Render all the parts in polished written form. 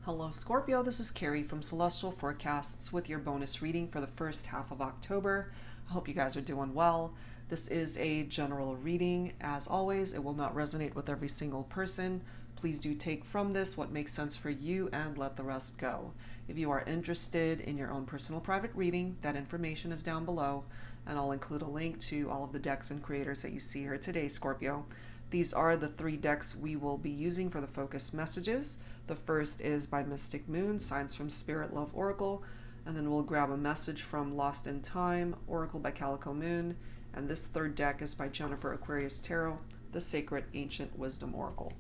Hello Scorpio, this is Carrie from Celestial Forecasts with your bonus reading for the first half of October. I hope you guys are doing well. This is a general reading. As always, it will not resonate with every single person. Please do take from this what makes sense for you and let the rest go. If you are interested in your own personal private reading, that information is down below, and I'll include a link to all of the decks and creators that you see here today, Scorpio. These are the 3 decks we will be using for the focus messages. The first is by Mystic Moon, Signs from Spirit Love Oracle, and then we'll grab a message from Lost in Time, Oracle by Calico Moon, and this third deck is by Jennifer Aquarius Tarot, the Sacred Ancient Wisdom Oracle.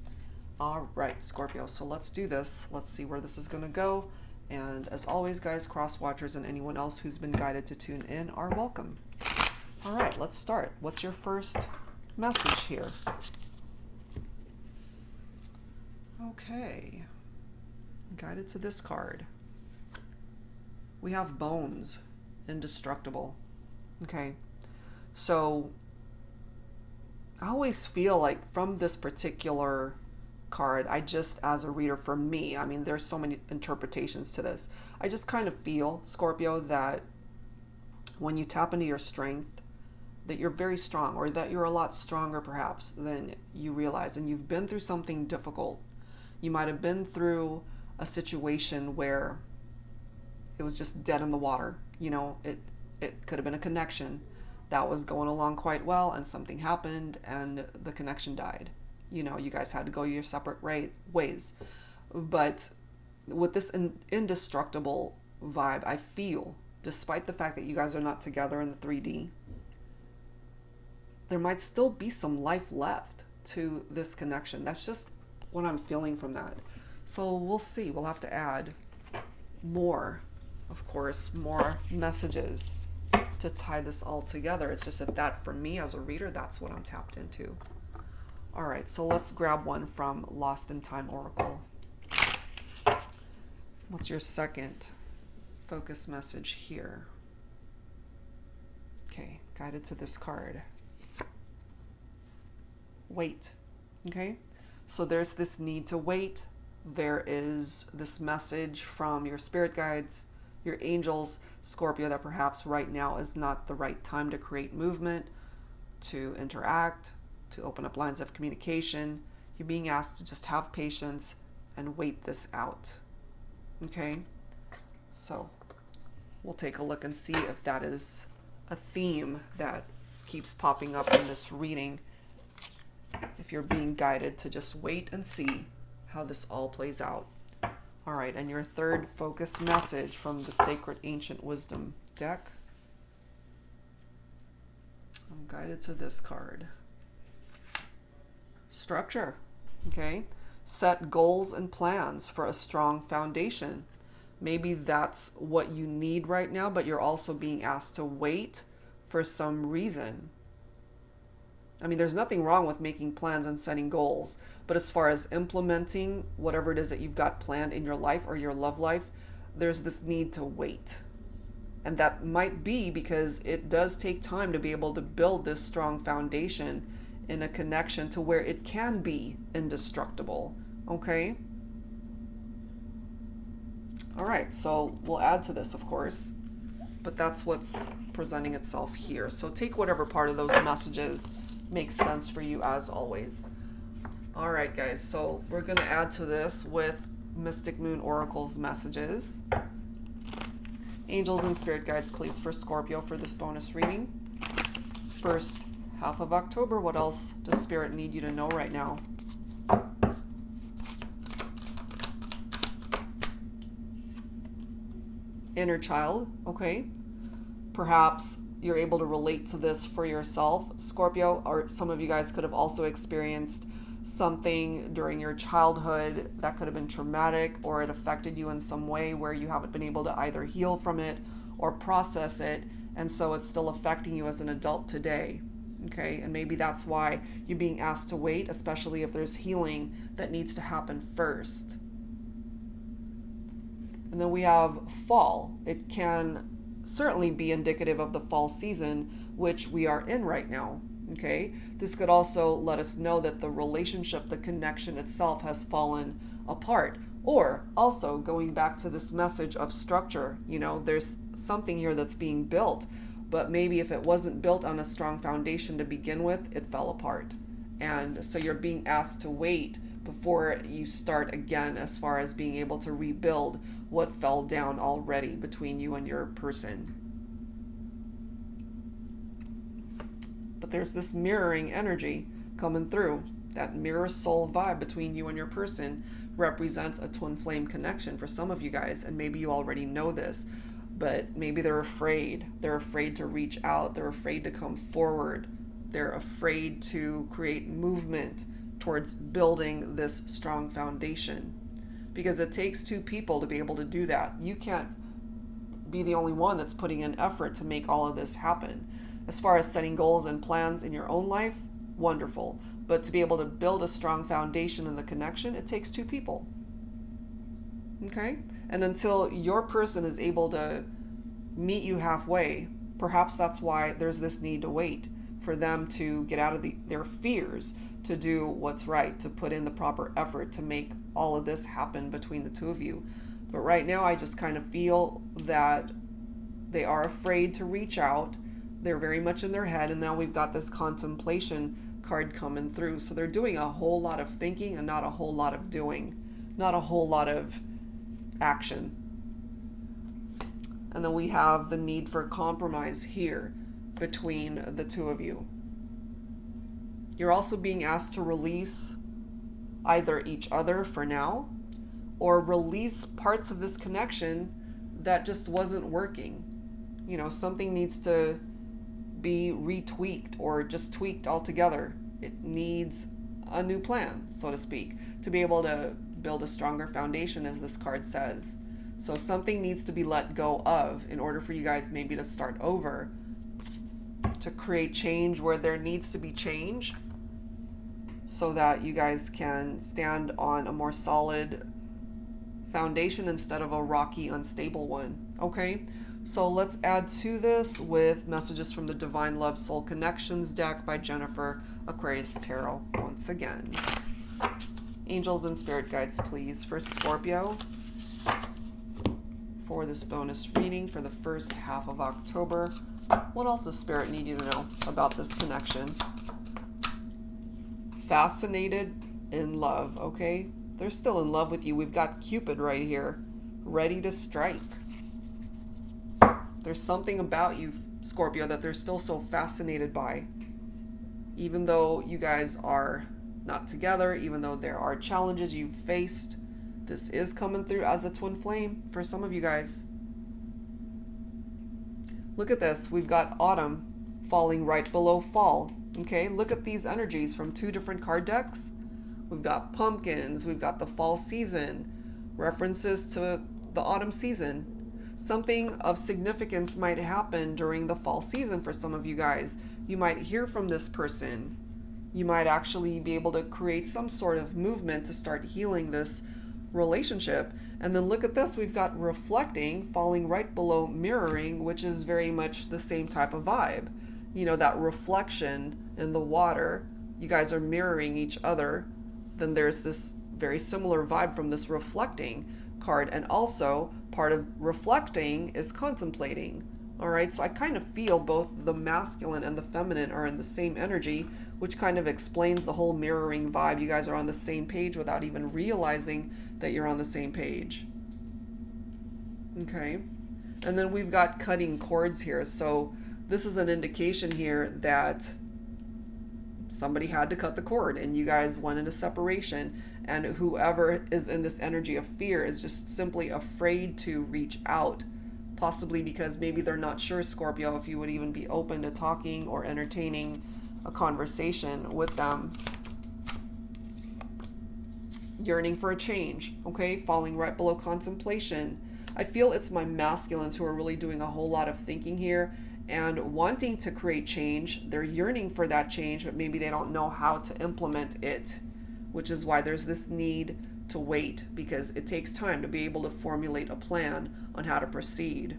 All right, Scorpio, so let's do this. Let's see where this is going to go. And as always, guys, cross-watchers and anyone else who's been guided to tune in are welcome. All right, let's start. What's your first message here? Okay. Guided to this card. We have bones, indestructible. Okay. So I always feel like from this particular card, I just, as a reader, for me, I mean, there's so many interpretations to this. I just kind of feel, Scorpio, that when you tap into your strength, that you're very strong, or that you're a lot stronger perhaps than you realize, and you've been through something difficult. You might have been through a situation where it was just dead in the water. You know, it could have been a connection that was going along quite well, and something happened and the connection died. You know, you guys had to go your separate ways. But with this indestructible vibe, I feel, despite the fact that you guys are not together in the 3D, there might still be some life left to this connection. That's just what I'm feeling from that. So we'll see. We'll have to add more, of course, more messages to tie this all together. It's just that for me as a reader, that's what I'm tapped into. All right, so let's grab one from Lost in Time Oracle. What's your second focus message here? Okay, guided to this card. Wait. Okay, so there's this need to wait. There is this message from your spirit guides, your angels, Scorpio, that perhaps right now is not the right time to create movement, to interact, to open up lines of communication. You're being asked to just have patience and wait this out. Okay, so we'll take a look and see if that is a theme that keeps popping up in this reading. If you're being guided to just wait and see how this all plays out. All right, and your third focus message from the Sacred Ancient Wisdom deck. I'm guided to this card. Structure. Okay, set goals and plans for a strong foundation. Maybe that's what you need right now, but you're also being asked to wait for some reason. I mean, there's nothing wrong with making plans and setting goals, but as far as implementing whatever it is that you've got planned in your life or your love life, there's this need to wait. And that might be because it does take time to be able to build this strong foundation in a connection to where it can be indestructible. Okay? All right, so we'll add to this, of course, but that's what's presenting itself here. So take whatever part of those messages makes sense for you, as always. All right, guys, so we're going to add to this with Mystic Moon Oracle's messages. Angels and spirit guides, please, for Scorpio for this bonus reading. First half of October, what else does Spirit need you to know right now? Inner child, okay. Perhaps you're able to relate to this for yourself, Scorpio, or some of you guys could have also experienced something during your childhood that could have been traumatic, or it affected you in some way where you haven't been able to either heal from it or process it, and so it's still affecting you as an adult today. Okay, and maybe that's why you're being asked to wait, especially if there's healing that needs to happen first. And then we have fall. It can certainly be indicative of the fall season, which we are in right now. Okay, this could also let us know that the relationship, the connection itself, has fallen apart, Or also going back to this message of structure, there's something here that's being built, but maybe if it wasn't built on a strong foundation to begin with, it fell apart. And so you're being asked to wait before you start again, as far as being able to rebuild what fell down already between you and your person. But there's this mirroring energy coming through. That mirror soul vibe between you and your person represents a twin flame connection for some of you guys, and maybe you already know this, but maybe they're afraid. They're afraid to reach out. They're afraid to come forward. They're afraid to create movement towards building this strong foundation, because it takes two people to be able to do that. You can't be the only one that's putting in effort to make all of this happen. As far as setting goals and plans in your own life, wonderful. But to be able to build a strong foundation in the connection, it takes two people. Okay? And until your person is able to meet you halfway, perhaps that's why there's this need to wait for them to get out of their fears, to do what's right, to put in the proper effort to make all of this happen between the two of you. But right now, I just kind of feel that they are afraid to reach out. They're very much in their head, and now we've got this contemplation card coming through. So they're doing a whole lot of thinking and not a whole lot of doing, not a whole lot of action. And then we have the need for compromise here between the two of you. You're also being asked to release either each other for now, or release parts of this connection that just wasn't working. Something needs to be retweaked or just tweaked altogether. It needs a new plan, so to speak, to be able to build a stronger foundation, as this card says. So something needs to be let go of in order for you guys maybe to start over, to create change where there needs to be change, so that you guys can stand on a more solid foundation instead of a rocky, unstable one. Okay? So let's add to this with messages from the Divine Love Soul Connections deck by Jennifer Aquarius Tarot once again. Angels and spirit guides, please, for Scorpio, for this bonus reading for the first half of October. What else does Spirit need you to know about this connection? Fascinated, in love, okay? They're still in love with you. We've got Cupid right here, ready to strike. There's something about you, Scorpio, that they're still so fascinated by. Even though you guys are not together, even though there are challenges you've faced, this is coming through as a twin flame for some of you guys. Look at this. We've got autumn falling right below fall. Okay, look at these energies from two different card decks. We've got pumpkins. We've got the fall season. References to the autumn season. Something of significance might happen during the fall season for some of you guys. You might hear from this person. You might actually be able to create some sort of movement to start healing this relationship. And then look at this. We've got reflecting falling right below mirroring, which is very much the same type of vibe. That reflection in the water. You guys are mirroring each other. Then there's this very similar vibe from this reflecting card. And also part of reflecting is contemplating. All right, so I kind of feel both the masculine and the feminine are in the same energy, which kind of explains the whole mirroring vibe. You guys are on the same page without even realizing that you're on the same page. Okay, and then we've got cutting cords here. So this is an indication here that somebody had to cut the cord and you guys went into separation, and whoever is in this energy of fear is just simply afraid to reach out, possibly because maybe they're not sure, Scorpio, if you would even be open to talking or entertaining a conversation with them. Yearning for a change, okay, falling right below contemplation. I feel it's my masculines who are really doing a whole lot of thinking here and wanting to create change. They're yearning for that change, but maybe they don't know how to implement it, which is why there's this need to wait, because it takes time to be able to formulate a plan on how to proceed.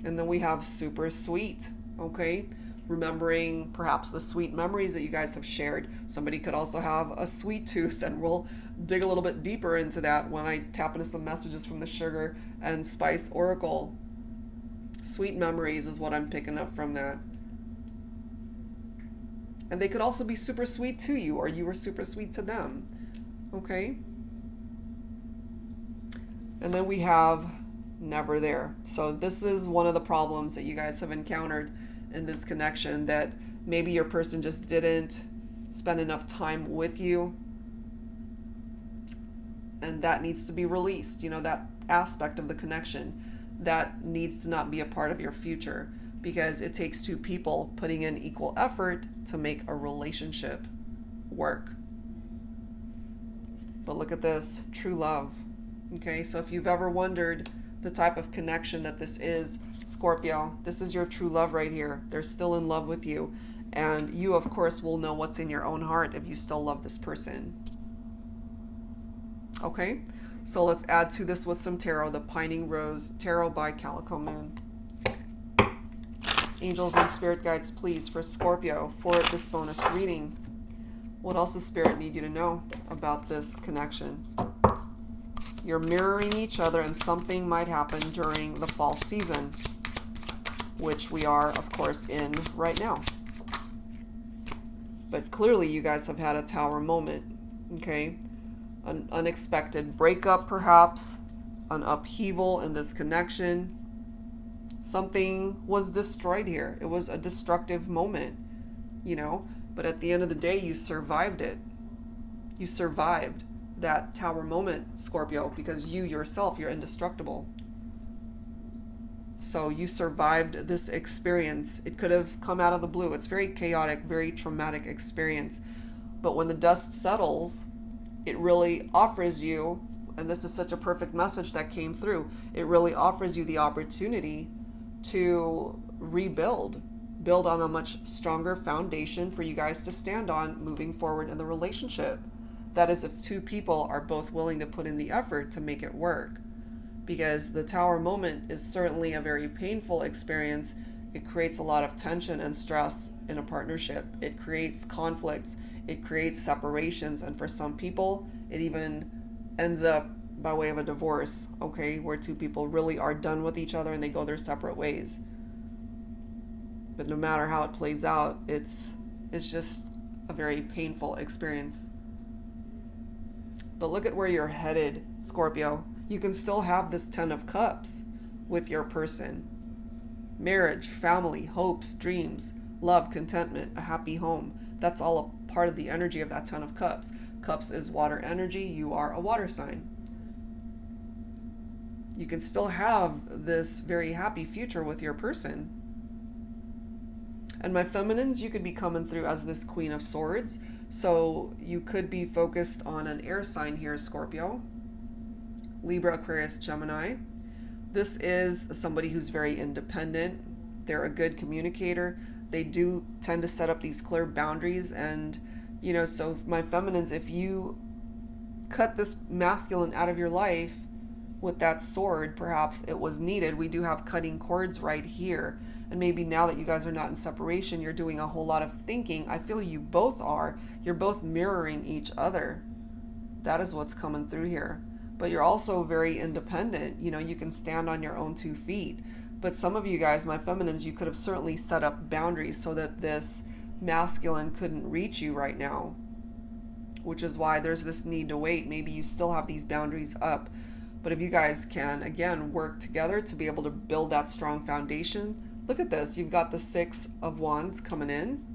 And then we have super sweet, okay? remembering perhaps the sweet memories that you guys have shared. Somebody could also have a sweet tooth, and we'll dig a little bit deeper into that when I tap into some messages from the Sugar and Spice Oracle. Sweet memories is what I'm picking up from that. And they could also be super sweet to you, or you were super sweet to them. Okay? And then we have never there. So this is one of the problems that you guys have encountered in this connection, that maybe your person just didn't spend enough time with you, and that needs to be released. You know, that aspect of the connection that needs to not be a part of your future, because it takes two people putting in equal effort to make a relationship work. But look at this, true love. Okay, so if you've ever wondered the type of connection that this is, Scorpio, this is your true love right here. They're still in love with you. And you, of course, will know what's in your own heart if you still love this person. Okay, so let's add to this with some tarot, the Pining Rose Tarot by Calico Moon. Angels and spirit guides, please, for Scorpio, for this bonus reading. What else does Spirit need you to know about this connection? You're mirroring each other, and something might happen during the fall season, which we are, of course, in right now. But clearly you guys have had a Tower moment, okay? An unexpected breakup, perhaps, an upheaval in this connection. Something was destroyed here. It was a destructive moment, you know? But at the end of the day, you survived it. You survived that Tower moment, Scorpio, because you yourself, you're indestructible. So you survived this experience. It could have come out of the blue. It's very chaotic, very traumatic experience. But when the dust settles, it really offers you, and this is such a perfect message that came through, it really offers you the opportunity to rebuild, build on a much stronger foundation for you guys to stand on moving forward in the relationship. That is, if two people are both willing to put in the effort to make it work. Because the Tower moment is certainly a very painful experience. It creates a lot of tension and stress in a partnership. It creates conflicts. It creates separations. And for some people, it even ends up by way of a divorce, okay, where two people really are done with each other and they go their separate ways. But no matter how it plays out, it's just a very painful experience. But look at where you're headed, Scorpio. You can still have this 10 of Cups with your person. Marriage, family, hopes, dreams, love, contentment, a happy home. That's all a part of the energy of that 10 of Cups. Cups is water energy. You are a water sign. You can still have this very happy future with your person. And my feminines, you could be coming through as this Queen of Swords. So you could be focused on an air sign here, Scorpio. Libra, Aquarius, Gemini. This is somebody who's very independent. They're a good communicator. They do tend to set up these clear boundaries. And, you know, so my feminines, if you cut this masculine out of your life with that sword, perhaps it was needed. We do have cutting cords right here. And maybe now that you guys are not in separation, you're doing a whole lot of thinking. I feel you both are. You're both mirroring each other. That is what's coming through here. But you're also very independent. You know, you can stand on your own 2 feet. But some of you guys, my feminines, you could have certainly set up boundaries so that this masculine couldn't reach you right now, which is why there's this need to wait. Maybe you still have these boundaries up. But if you guys can, again, work together to be able to build that strong foundation. Look at this. You've got the 6 of Wands coming in.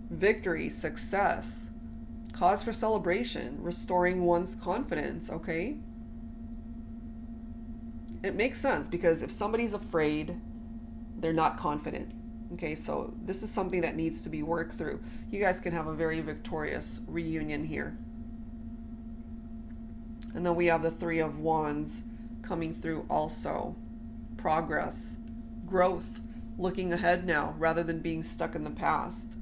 Victory, success, cause for celebration, restoring one's confidence, okay? It makes sense because if somebody's afraid, they're not confident. Okay, so this is something that needs to be worked through. You guys can have a very victorious reunion here. And then we have the 3 of Wands coming through also. Progress, growth, looking ahead now rather than being stuck in the past.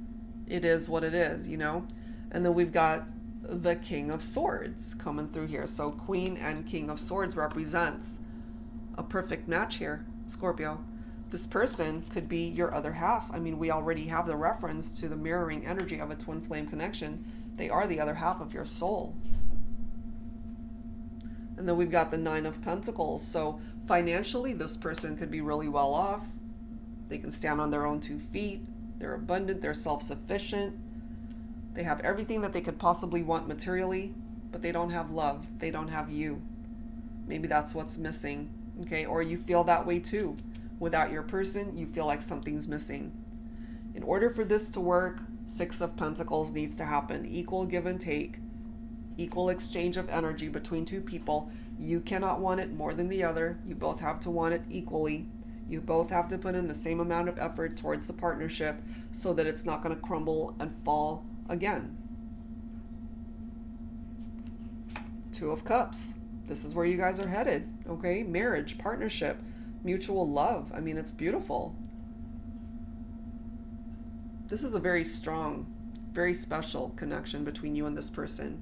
It is what it is, you know? And then we've got the King of Swords coming through here. So Queen and King of Swords represents a perfect match here, Scorpio. This person could be your other half. I mean, we already have the reference to the mirroring energy of a twin flame connection. They are the other half of your soul. And then we've got the Nine of Pentacles. So financially, this person could be really well off. They can stand on their own 2 feet. They're abundant. They're self-sufficient. They have everything that they could possibly want materially, but they don't have love. They don't have you. Maybe that's what's missing. Okay, or you feel that way too. Without your person, you feel like something's missing. In order for this to work, Six of Pentacles needs to happen. Equal give and take. Equal exchange of energy between 2 people. You cannot want it more than the other. You both have to want it equally. You both have to put in the same amount of effort towards the partnership so that it's not going to crumble and fall again. Two of Cups. This is where you guys are headed. Okay, marriage, partnership, mutual love. I mean, it's beautiful. This is a very strong, very special connection between you and this person.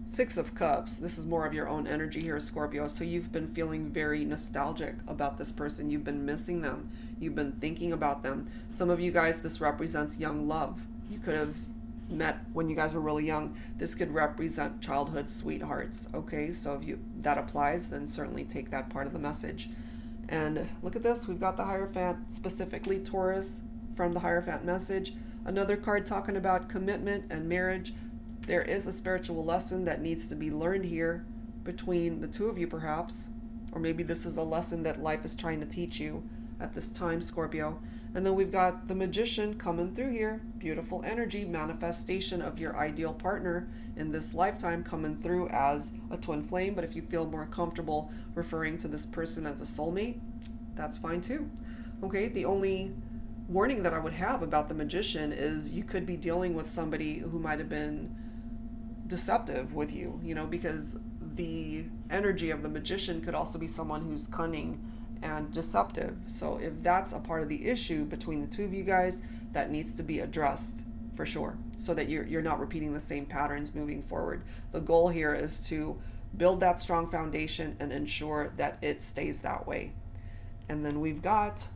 Six of Cups. This is more of your own energy here, Scorpio. So you've been feeling very nostalgic about this person. You've been missing them. You've been thinking about them. Some of you guys, this represents young love. You could have met when you guys were really young. This could represent childhood sweethearts. Okay, so if that applies, then certainly take that part of the message. And look at this. We've got the Hierophant, specifically Taurus, from the Hierophant message. Another card talking about commitment and marriage. There is a spiritual lesson that needs to be learned here between the 2 of you, perhaps. Or maybe this is a lesson that life is trying to teach you at this time, Scorpio. And then we've got the Magician coming through here. Beautiful energy, manifestation of your ideal partner in this lifetime coming through as a twin flame. But if you feel more comfortable referring to this person as a soulmate, that's fine too. Okay, the only warning that I would have about the Magician is you could be dealing with somebody who might have been deceptive with you, because the energy of the Magician could also be someone who's cunning and deceptive. So if that's a part of the issue between the 2 of you guys, that needs to be addressed for sure, so that you're not repeating the same patterns moving forward. The goal here is to build that strong foundation and ensure that it stays that way. And then we've got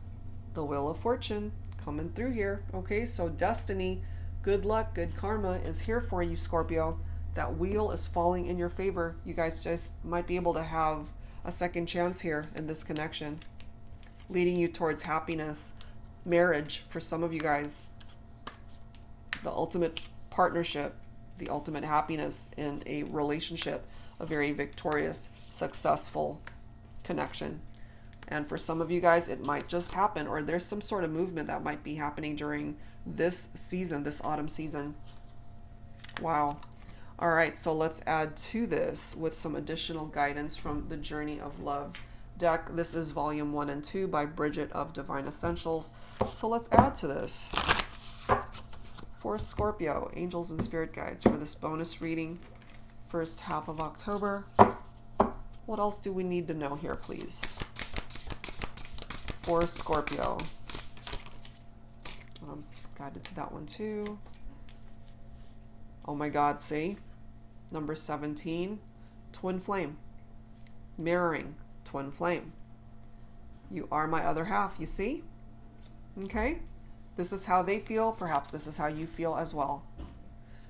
the Wheel of Fortune coming through here. Okay, so destiny, good luck, good karma is here for you, Scorpio. That wheel is falling in your favor. You guys just might be able to have a second chance here in this connection, leading you towards happiness, marriage for some of you guys, the ultimate partnership, the ultimate happiness in a relationship, a very victorious, successful connection. And for some of you guys, it might just happen, or there's some sort of movement that might be happening during this season, this autumn season. Wow. All right, so let's add to this with some additional guidance from the Journey of Love deck. This is volume 1 and 2 by Bridget of Divine Essentials. So let's add to this for Scorpio, angels and spirit guides for this bonus reading, first half of October. What else do we need to know here, please? For Scorpio. I'm guided to that one too. Oh my God, see? Number 17, twin flame. Mirroring, twin flame. You are my other half, you see? Okay? This is how they feel. Perhaps this is how you feel as well.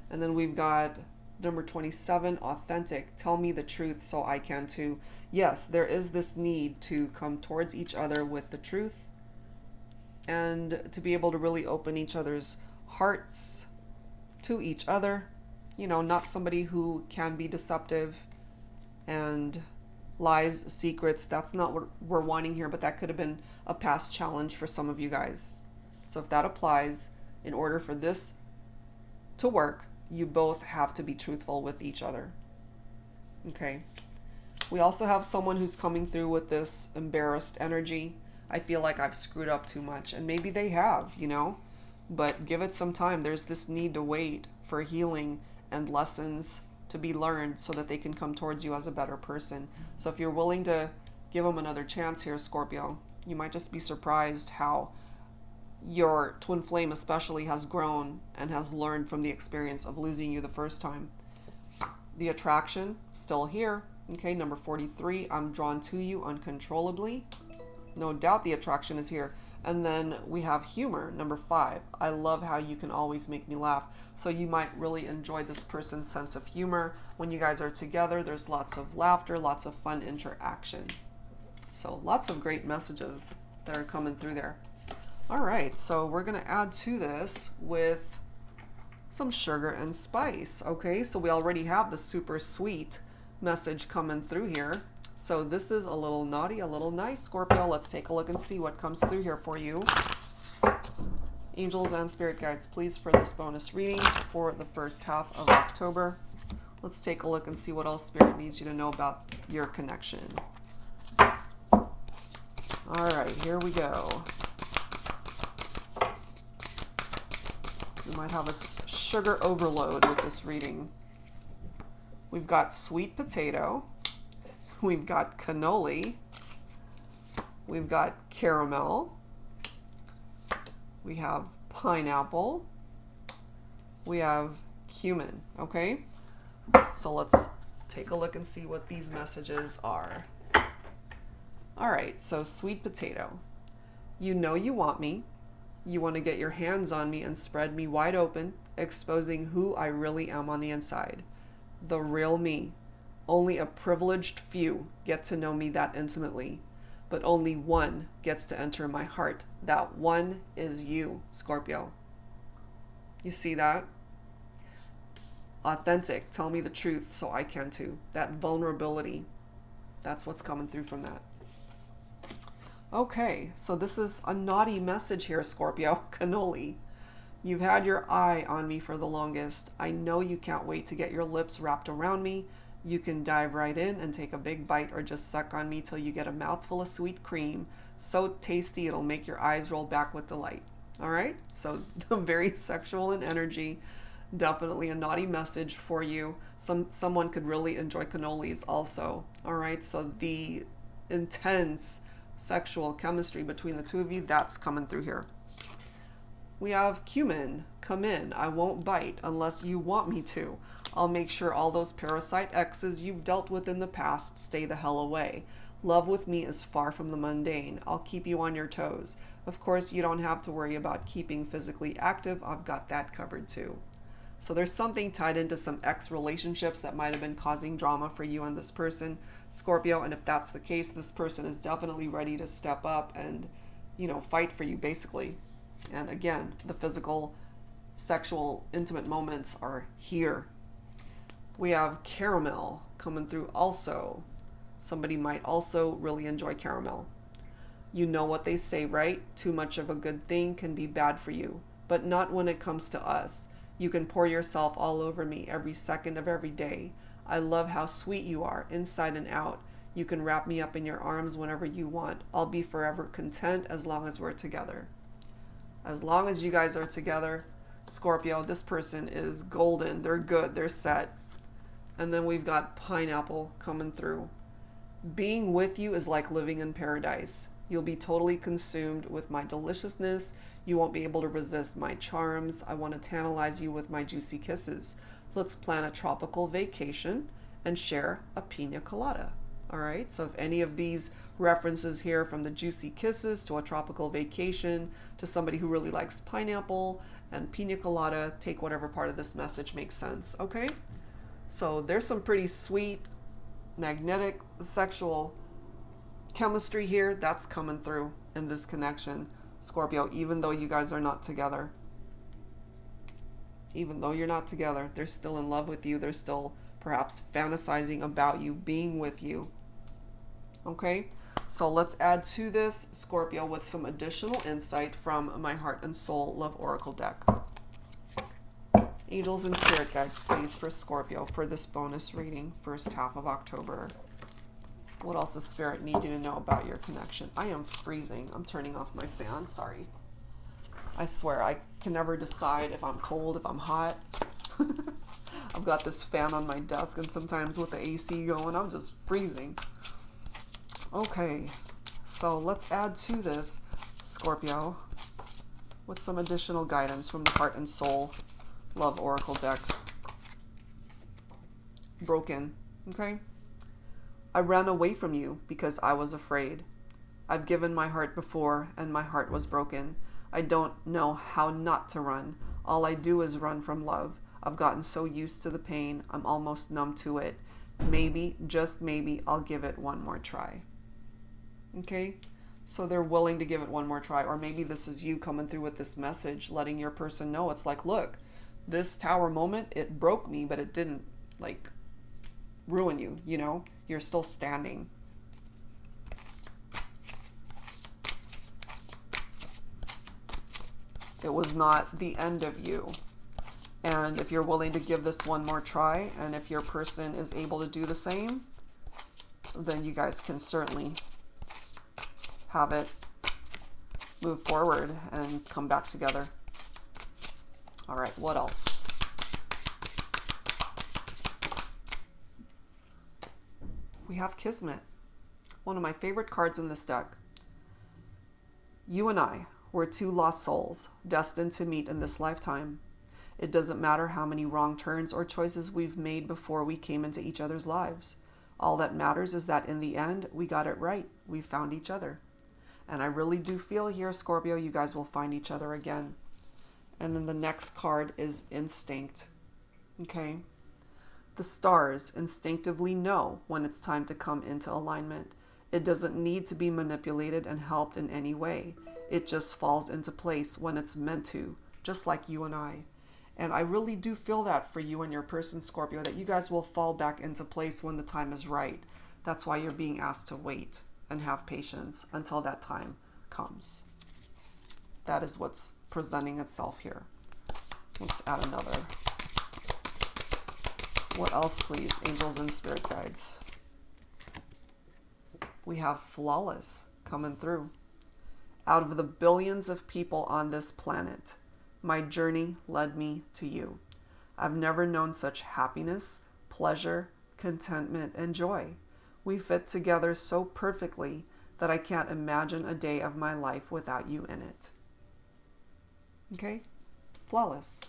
And then we've got number 27, authentic. Tell me the truth so I can too. Yes, there is this need to come towards each other with the truth and to be able to really open each other's hearts to each other. Not somebody who can be deceptive and lies, secrets. That's not what we're wanting here, but that could have been a past challenge for some of you guys. So if that applies, in order for this to work, you both have to be truthful with each other. Okay. We also have someone who's coming through with this embarrassed energy. I feel like I've screwed up too much, and maybe they have, but give it some time. There's this need to wait for healing and lessons to be learned so that they can come towards you as a better person. So if you're willing to give them another chance here, Scorpio, you might just be surprised how your twin flame especially has grown and has learned from the experience of losing you the first time. The attraction, still here. Okay, number 43, I'm drawn to you uncontrollably. No doubt the attraction is here. And then we have humor, number 5. I love how you can always make me laugh. So you might really enjoy this person's sense of humor. When you guys are together, there's lots of laughter, lots of fun interaction. So lots of great messages that are coming through there. All right, so we're going to add to this with some sugar and spice. Okay, so we already have the super sweet message coming through here. So this is a little naughty, a little nice, Scorpio. Let's take a look and see what comes through here for you. Angels and spirit guides, please, for this bonus reading for the first half of October. Let's take a look and see what else spirit needs you to know about your connection. All right, here we go. We might have a sugar overload with this reading. We've got sweet potato. We've got cannoli. We've got caramel. We have pineapple. We have cumin, okay? So let's take a look and see what these messages are. All right, so sweet potato. You know you want me. You want to get your hands on me and spread me wide open, exposing who I really am on the inside. The real me. Only a privileged few get to know me that intimately, but only one gets to enter my heart. That one is you, Scorpio. You see that? Authentic, tell me the truth so I can too. That vulnerability, that's what's coming through from that. Okay, so this is a naughty message here, Scorpio. Cannoli. You've had your eye on me for the longest. I know you can't wait to get your lips wrapped around me. You can dive right in and take a big bite or just suck on me till you get a mouthful of sweet cream. So tasty it'll make your eyes roll back with delight. All right, so very sexual in energy. Definitely a naughty message for you. Someone could really enjoy cannolis also. All right, so the intense sexual chemistry between the two of you, that's coming through here. We have cumin. Come in. I won't bite unless you want me to. I'll make sure all those parasite exes you've dealt with in the past stay the hell away. Love with me is far from the mundane. I'll keep you on your toes. Of course, you don't have to worry about keeping physically active. I've got that covered too. So there's something tied into some ex relationships that might have been causing drama for you and this person, Scorpio. And if that's the case, this person is definitely ready to step up and, fight for you, basically. And again, the physical, sexual, intimate moments are here. We have caramel coming through also. Somebody might also really enjoy caramel. You know what they say, right? Too much of a good thing can be bad for you, but not when it comes to us. You can pour yourself all over me every second of every day. I love how sweet you are, inside and out. You can wrap me up in your arms whenever you want. I'll be forever content as long as we're together. As long as you guys are together, Scorpio, this person is golden. They're good. They're set. And then we've got pineapple coming through. Being with you is like living in paradise. You'll be totally consumed with my deliciousness. You won't be able to resist my charms. I want to tantalize you with my juicy kisses. Let's plan a tropical vacation and share a pina colada. All right, so if any of these references here, from the juicy kisses to a tropical vacation to somebody who really likes pineapple and pina colada, take whatever part of this message makes sense, okay? So there's some pretty sweet, magnetic, sexual chemistry here that's coming through in this connection, Scorpio, even though you guys are not together. Even though you're not together, they're still in love with you. They're still perhaps fantasizing about you, being with you. Okay, so let's add to this, Scorpio, with some additional insight from my Heart and Soul Love Oracle deck. Angels and spirit guides, please, for Scorpio for this bonus reading, first half of October. What else does spirit need you to know about your connection? I am freezing. I'm turning off my fan. Sorry. I swear, I can never decide if I'm cold, if I'm hot. I've got this fan on my desk, and sometimes with the AC going, I'm just freezing. Okay, so let's add to this, Scorpio, with some additional guidance from the Heart and Soul Love Oracle deck. Broken, okay? I ran away from you because I was afraid. I've given my heart before and my heart was broken. I don't know how not to run. All I do is run from love. I've gotten so used to the pain, I'm almost numb to it. Maybe, just maybe, I'll give it one more try. Okay? So they're willing to give it one more try. Or maybe this is you coming through with this message, letting your person know. It's like, look, this tower moment, it broke me, but it didn't, like, ruin you, you know? You're still standing. It was not the end of you. And if you're willing to give this one more try, and if your person is able to do the same, then you guys can certainly have it move forward and come back together. All right, what else? We have Kismet, one of my favorite cards in this deck. You and I were two lost souls destined to meet in this lifetime. It doesn't matter how many wrong turns or choices we've made before we came into each other's lives. All that matters is that in the end, we got it right. We found each other. And I really do feel here, Scorpio, you guys will find each other again. And then the next card is Instinct. Okay? The stars instinctively know when it's time to come into alignment. It doesn't need to be manipulated and helped in any way. It just falls into place when it's meant to, just like you and I. And I really do feel that for you and your person, Scorpio, that you guys will fall back into place when the time is right. That's why you're being asked to wait and have patience until that time comes. That is what's presenting itself here. Let's add another. What else, please, angels and spirit guides? We have Flawless coming through. Out of the billions of people on this planet, my journey led me to you. I've never known such happiness, pleasure, contentment, and joy. We fit together so perfectly that I can't imagine a day of my life without you in it. Okay? Flawless.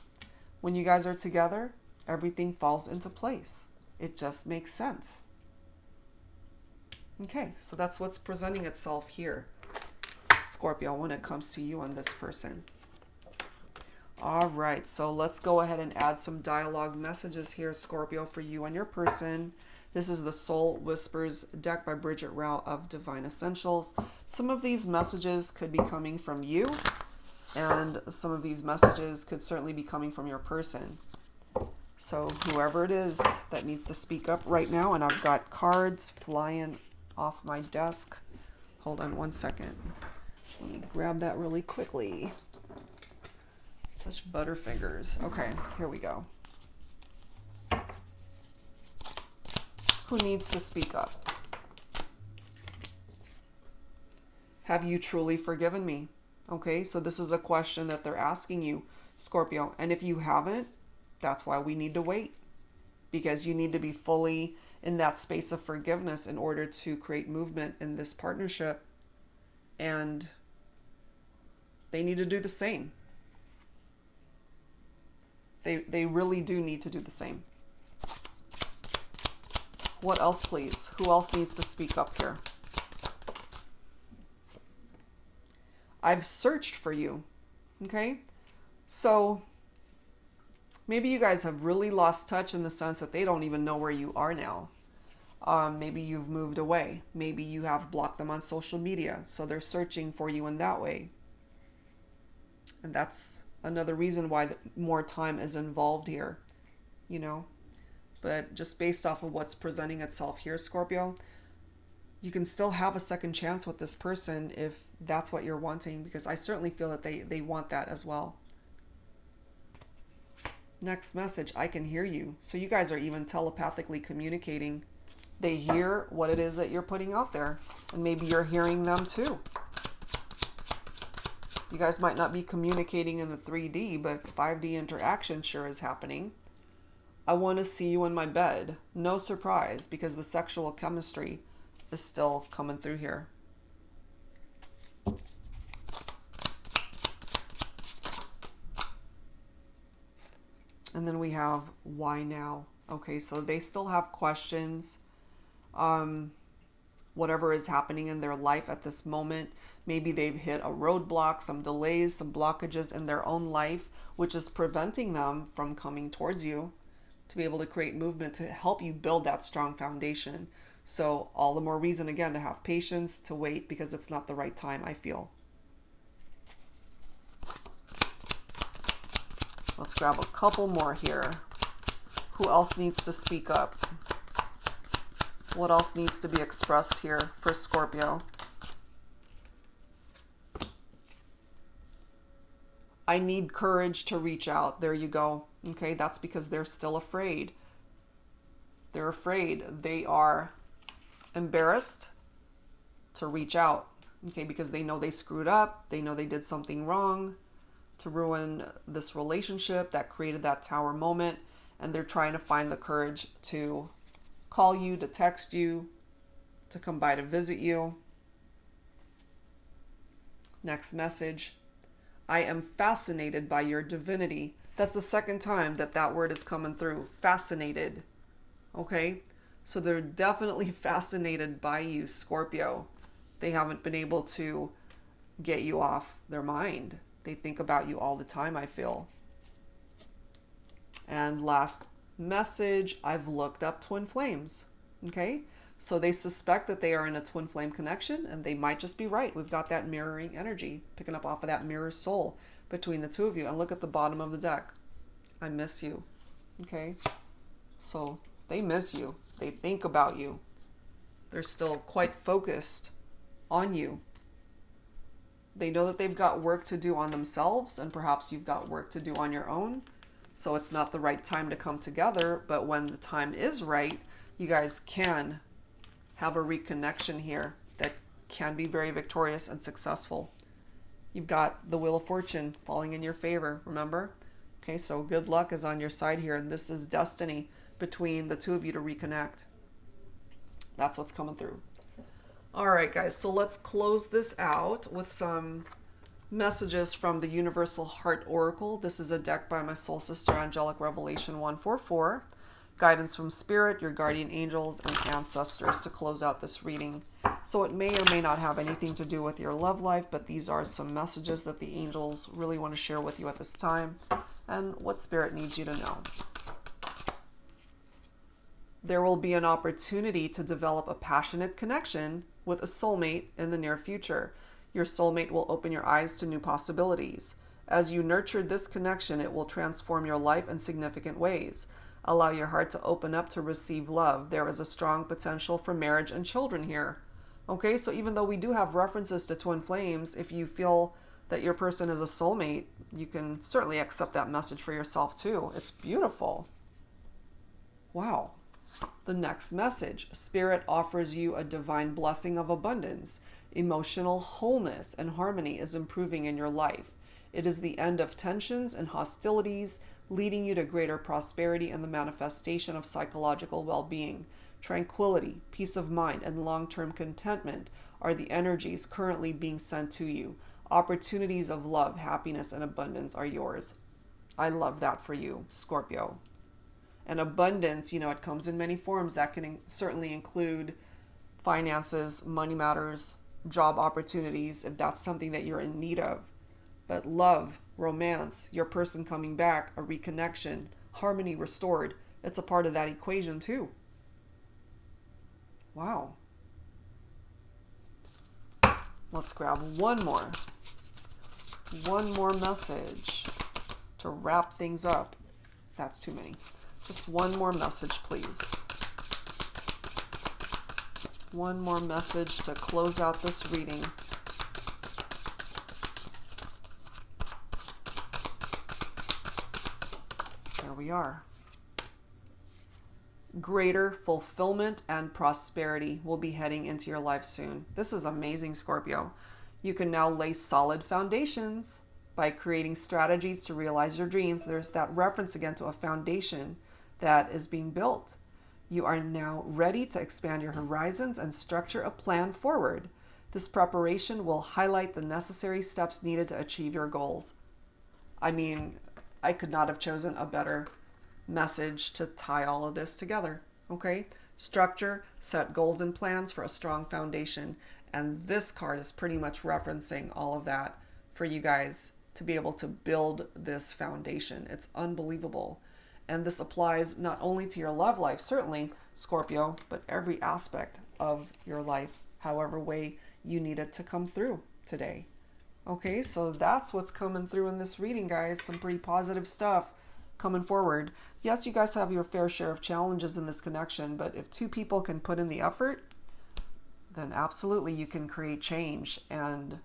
When you guys are together, everything falls into place. It just makes sense. Okay, so that's what's presenting itself here, Scorpio, when it comes to you and this person. All right, so let's go ahead and add some dialogue messages here, Scorpio, for you and your person. This is the Soul Whispers deck by Bridget Rao of Divine Essentials. Some of these messages could be coming from you, and some of these messages could certainly be coming from your person. So whoever it is that needs to speak up right now, and I've got cards flying off my desk. Hold on one second. Let me grab that really quickly. Such butterfingers. Okay, here we go. Who needs to speak up? Have you truly forgiven me? Okay, so this is a question that they're asking you, Scorpio. And if you haven't, that's why we need to wait. Because you need to be fully in that space of forgiveness in order to create movement in this partnership. And they need to do the same. They really do need to do the same. What else, please? Who else needs to speak up here? I've searched for you. Okay? So maybe you guys have really lost touch in the sense that they don't even know where you are now. Maybe you've moved away. Maybe you have blocked them on social media. So they're searching for you in that way. And that's another reason why more time is involved here, you know. But just based off of what's presenting itself here, Scorpio, you can still have a second chance with this person if that's what you're wanting, because I certainly feel that they want that as well. Next message, I can hear you. So you guys are even telepathically communicating. They hear what it is that you're putting out there, and maybe you're hearing them too. You guys might not be communicating in the 3D, but 5D interaction sure is happening. I want to see you in my bed. No surprise, because the sexual chemistry is still coming through here. And then we have why now? Okay, so they still have questions. whatever is happening in their life at this moment. Maybe they've hit a roadblock, some delays, some blockages in their own life, which is preventing them from coming towards you to be able to create movement to help you build that strong foundation. So all the more reason, again, to have patience, to wait, because it's not the right time, I feel. Let's grab a couple more here. Who else needs to speak up? What else needs to be expressed here for Scorpio? I need courage to reach out. There you go. Okay, that's because they're still afraid. They're afraid. They are embarrassed to reach out. Okay, because they know they screwed up. They know they did something wrong to ruin this relationship that created that tower moment. And they're trying to find the courage to call you, to text you, to come by to visit you. Next message. I am fascinated by your divinity. That's the second time that that word is coming through. Fascinated. Okay? So they're definitely fascinated by you, Scorpio. They haven't been able to get you off their mind. They think about you all the time, I feel. And last message, I've looked up twin flames. Okay? So they suspect that they are in a twin flame connection, and they might just be right. We've got that mirroring energy, picking up off of that mirror soul between the two of you. And look at the bottom of the deck. I miss you. Okay? So they miss you. They think about you. They're still quite focused on you. They know that they've got work to do on themselves, and perhaps you've got work to do on your own. So it's not the right time to come together, but when the time is right, you guys can have a reconnection here that can be very victorious and successful. You've got the Wheel of Fortune falling in your favor, remember? Okay, so good luck is on your side here, and this is destiny between the two of you to reconnect. That's what's coming through. All right, guys, so let's close this out with some messages from the Universal Heart Oracle. This is a deck by my soul sister, Angelic Revelation 144. Guidance from Spirit, your guardian angels, and ancestors to close out this reading. So it may or may not have anything to do with your love life, but these are some messages that the angels really want to share with you at this time and what Spirit needs you to know. There will be an opportunity to develop a passionate connection with a soulmate in the near future. Your soulmate will open your eyes to new possibilities. As you nurture this connection, it will transform your life in significant ways. Allow your heart to open up to receive love. There is a strong potential for marriage and children here. Okay, so even though we do have references to twin flames, if you feel that your person is a soulmate, you can certainly accept that message for yourself too. It's beautiful. Wow. The next message. Spirit offers you a divine blessing of abundance. Emotional wholeness and harmony is improving in your life. It is the end of tensions and hostilities, leading you to greater prosperity and the manifestation of psychological well-being. Tranquility, peace of mind, and long-term contentment are the energies currently being sent to you. Opportunities of love, happiness, and abundance are yours. I love that for you, Scorpio. And abundance, it comes in many forms. That can certainly include finances, money matters, job opportunities, if that's something that you're in need of. But love, romance, your person coming back, a reconnection, harmony restored, it's a part of that equation too. Wow. Let's grab one more message to wrap things up. That's too many. Just one more message, please. One more message to close out this reading. There we are. Greater fulfillment and prosperity will be heading into your life soon. This is amazing, Scorpio. You can now lay solid foundations by creating strategies to realize your dreams. There's that reference again to a foundation that is being built. You are now ready to expand your horizons and structure a plan forward. This preparation will highlight the necessary steps needed to achieve your goals. I mean, I could not have chosen a better message to tie all of this together. Okay? Structure, set goals and plans for a strong foundation. And this card is pretty much referencing all of that for you guys to be able to build this foundation. It's unbelievable. And this applies not only to your love life, certainly, Scorpio, but every aspect of your life, however way you need it to come through today. Okay, so that's what's coming through in this reading, guys. Some pretty positive stuff coming forward. Yes, you guys have your fair share of challenges in this connection, but if two people can put in the effort, then absolutely you can create change and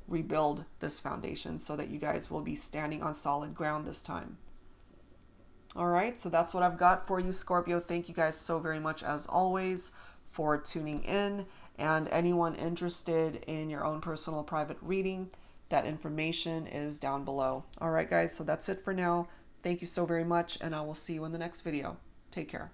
rebuild this foundation so that you guys will be standing on solid ground this time. All right, so that's what I've got for you, Scorpio. Thank you guys so very much, as always, for tuning in. And anyone interested in your own personal private reading, that information is down below. All right, guys, so that's it for now. Thank you so very much, and I will see you in the next video. Take care.